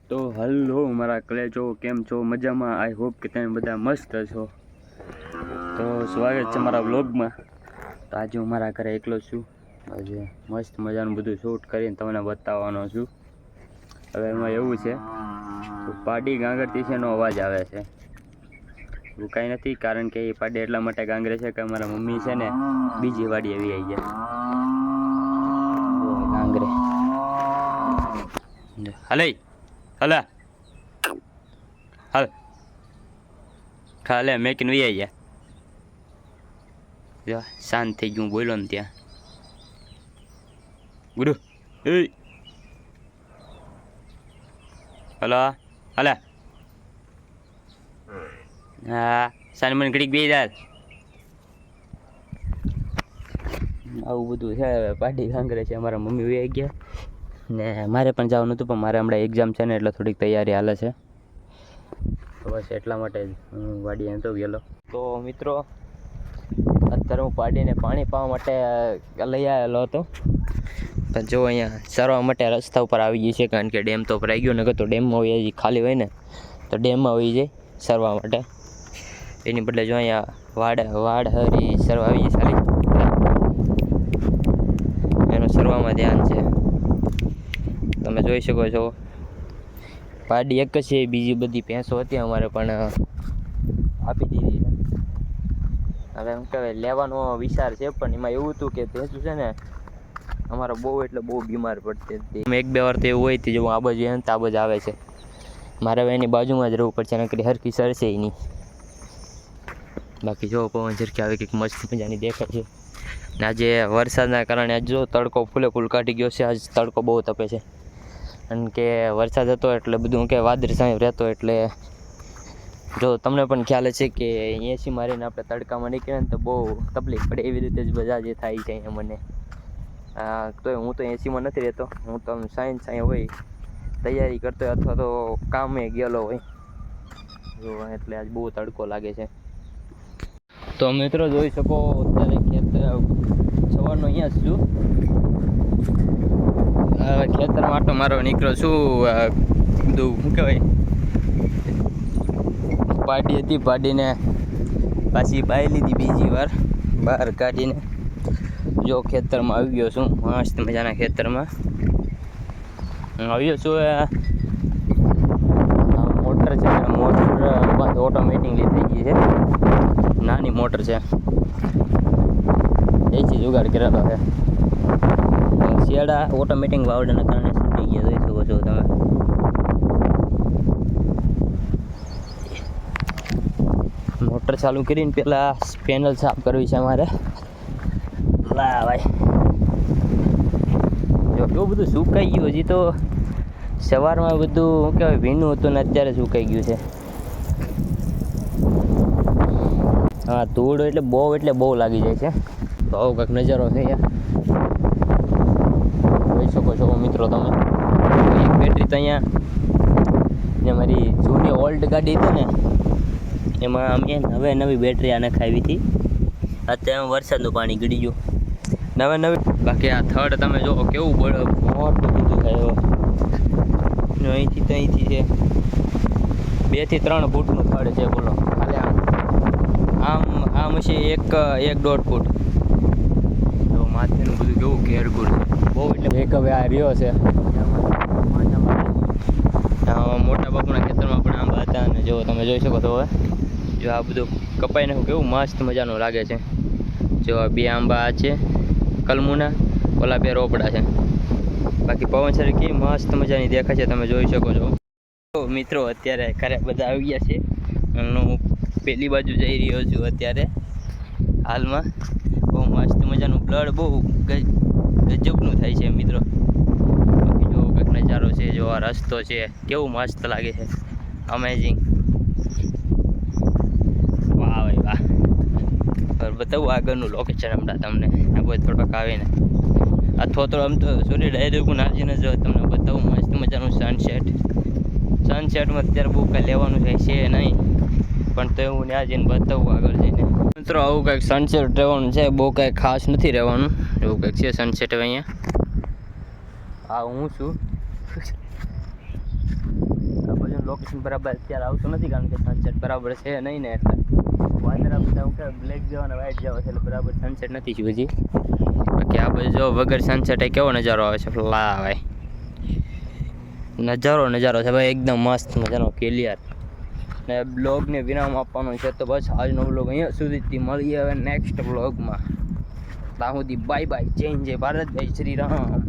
તો હલો મારા કલેજો, કેમ છો? મજામાં? આઈ હોપ કે તમે બધા મસ્ત છો. તો સ્વાગત છે મારા વ્લોગમાં. તો આજે હું મારા ઘરે એકલો છું. આજે મસ્ત મજાનું બધું શૂટ કરીને તમને બતાવવાનો છું. હવે એમાં એવું છે તો પાડી ગાંગરતી છે એનો અવાજ આવે છે. એવું કાંઈ નથી, કારણ કે એ પાડી એટલા માટે ગાંગરે છે કે મારા મમ્મી છે ને બીજી વાડી આવી ગયા ગાંગરે. હાલે હલા હાલ ખાલે મેકીને વી આવી ગયા. શાંત થઈ ગયું બોલો ને ત્યાં ગુરુ એ હલો હલા હા સાને મને ઘડીક બે દાદ આવું બધું છે. હવે પાડી ગાંગરે છે, અમારા મમ્મી વી આવી ગયા ને મારે પણ જવાનું હતું, પણ મારે હમણાં એક્ઝામ છે ને એટલે થોડીક તૈયારી હાલે છે. તો બસ એટલા માટે હું વાડીએ નહોતો ગયેલો. તો મિત્રો અત્યારે હું પાડીને પાણી પાવા માટે લઈ આવેલો હતો, પણ જો અહીંયા ચરવા માટે રસ્તા ઉપર આવી ગઈ છે, કારણ કે ડેમ તો ભરાઈ ગયો. નકર તો ડેમમાં હોય ખાલી હોય ને તો ડેમમાં આવી જાય ચરવા માટે. એની બદલે જો અહીંયા વાડ હરી ચરવા આવી ગઈ ખાલી, એનો ચરવામાં ધ્યાન છે. તમે જોઈ શકો છો પાડી એક જ છે, બીજી બધી ભેંસો હતી અમારે પણ આપી દીધી છે. હવે એમ કહેવાય લેવાનો વિચાર છે, પણ એમાં એવું હતું કે ભેંસું છે ને અમારે બહુ એટલે બહુ બીમાર પડતી હતી. એક બે વાર તો એવું હોય હતી, જો આ બાજુ એને આ બાજુ આવે છે. મારે હવે એની બાજુમાં જ રહેવું પડશે, નકરી હરખી સરશે નહીં. બાકી જો પવન ઝરકી આવે કંઈક મસ્ત મજાની દેખાય છે. ને આજે વરસાદના કારણે આજ જો તડકો ફૂલે ફૂલ કાઢી ગયો છે. આજ તડકો બહુ તપે છે, કારણ કે વરસાદ હતો એટલે બધું કે વાદળી સાંઈ રહેતો, એટલે જો તમને પણ ખ્યાલ છે કે એસી મારીને આપણે તડકામાં નીકળે ને તો બહુ તકલીફ પડે. એવી રીતે જ બધા જે થાય છે અહીંયા મને. તો હું તો એસીમાં નથી રહેતો, હું તો સાયન્સ હોય તૈયારી કરતો હોય અથવા તો કામે ગયેલો હોય જો, એટલે આજ બહુ તડકો લાગે છે. તો મિત્રો જોઈ શકો અત્યારે સવારનો અહીંયા જ છું. ખેતરમાં આટો મારો નીકળ્યો છું. બધું શું કહેવાય પાડી હતી, પાડીને પાછી બાઈ લીધી બીજી વાર બહાર કાઢીને. જો ખેતરમાં આવી ગયો છું, મસ્ત મજાના ખેતરમાં આવ્યો છું. મોટર છે, મોટર ઓટોમેટિકલી થઈ ગઈ છે, નાની મોટર છે, એથી જુગાડ કરેલો છે. શિયાળા ઓટોમેટિક વાવડાના કારણે છૂટી ગયા, જોઈ શકો છો તમે. મોટર ચાલુ કરીને પેલા પેનલ સાફ કરવી છે અમારે. લા ભાઈ જો કેવું બધું સુકાઈ ગયું. હજી તો સવારમાં બધું શું કહેવાય ભીનું હતું ને અત્યારે સુકાઈ ગયું છે. હા ધૂળ એટલે બહુ લાગી જાય છે. તો આવો કંઈક નજારો છે અહીંયા, જોઈ શકો છો મિત્રો તમે. એક બેટરી તો અહીંયા જે મારી જૂની ઓલ્ડ ગાડી હતી ને એમાં અમે હવે નવી બેટરી આને ખાવી હતી. અત્યારે વરસાદનું પાણી ગળી ગયું નવી. બાકી આ થડ તમે જો કેવું મોટું બધું થાય. અહીંથી છે 2 થી 3 ફૂટનું થડ છે, બોલો ખાલી આમ છે 1.5 ફૂટ. તો માથેનું બધું કેવું ઘેરઘૂર છે બહુ, એટલે એક હવે આ રહ્યો છે. મોટા બાપુના ખેતરમાં પણ આંબા હતા, અને જો તમે જોઈ શકો છો હવે જો આ બધું કપાઈને કેવું મસ્ત મજાનું લાગે છે. જો આ 2 આંબા છે કલમુના, ઓલા 2 રોપડા છે. બાકી પવન સર કેવી મસ્ત મજાની દેખાય છે, તમે જોઈ શકો છો. તો મિત્રો અત્યારે ઘરે બધા આવી ગયા છે. હું પેલી બાજુ જઈ રહ્યો છું અત્યારે હાલમાં. બહુ મસ્ત મજાનું બ્લડ બહુ ગજબનું થાય છે મિત્રો. બાકી જો કંઈક નજારો છે, જો આ રસ્તો છે કેવું મસ્ત લાગે છે, અમેઝિંગ. વાહ ભાઈ વાહ. બતાવું આગળનું લોકેશન હમણાં તમને કોઈ થોડોક આવીને, અથવા તો આમ તો સોરી ડાયરેક્ટ હું નાજીને જો તમને બતાવું મસ્ત મજાનું સનસેટમાં અત્યારે બહુ કાંઈ લેવાનું છે નહીં, પણ તો હું ત્યાં જઈને બતાવું આગળ જઈને. મિત્રો આવું કંઈક સનસેટ રહેવાનું છે, બહુ કાંઈ ખાસ નથી રહેવાનું, એવું કંઈક છે સનસેટ. હવે અહીંયા હા હું છું લોકેશન બરાબર અત્યારે આવતું નથી કારણ કે સનસેટ બરાબર છે નહીં ને એટલે વાદળા બધા હું કે બ્લેક જેવા અને વ્હાઈટ જેવા છે એટલે બરાબર સનસેટ નથી થયું હજી. બાકી આ બધું જો વગર સનસેટ કેવો નજારો આવે છે લા ભાઈ, નજારો છે ભાઈ એકદમ મસ્ત મજાનો ક્લિયર. ને બ્લોગને વિરામ આપવાનો છે તો બસ આજનો બ્લોગ અહીંયા સુધીથી મળીએ હવે નેક્સ્ટ બ્લોગમાં. ત્યાં સુધી બાય બાય, જય ભારત, જય શ્રી રામ.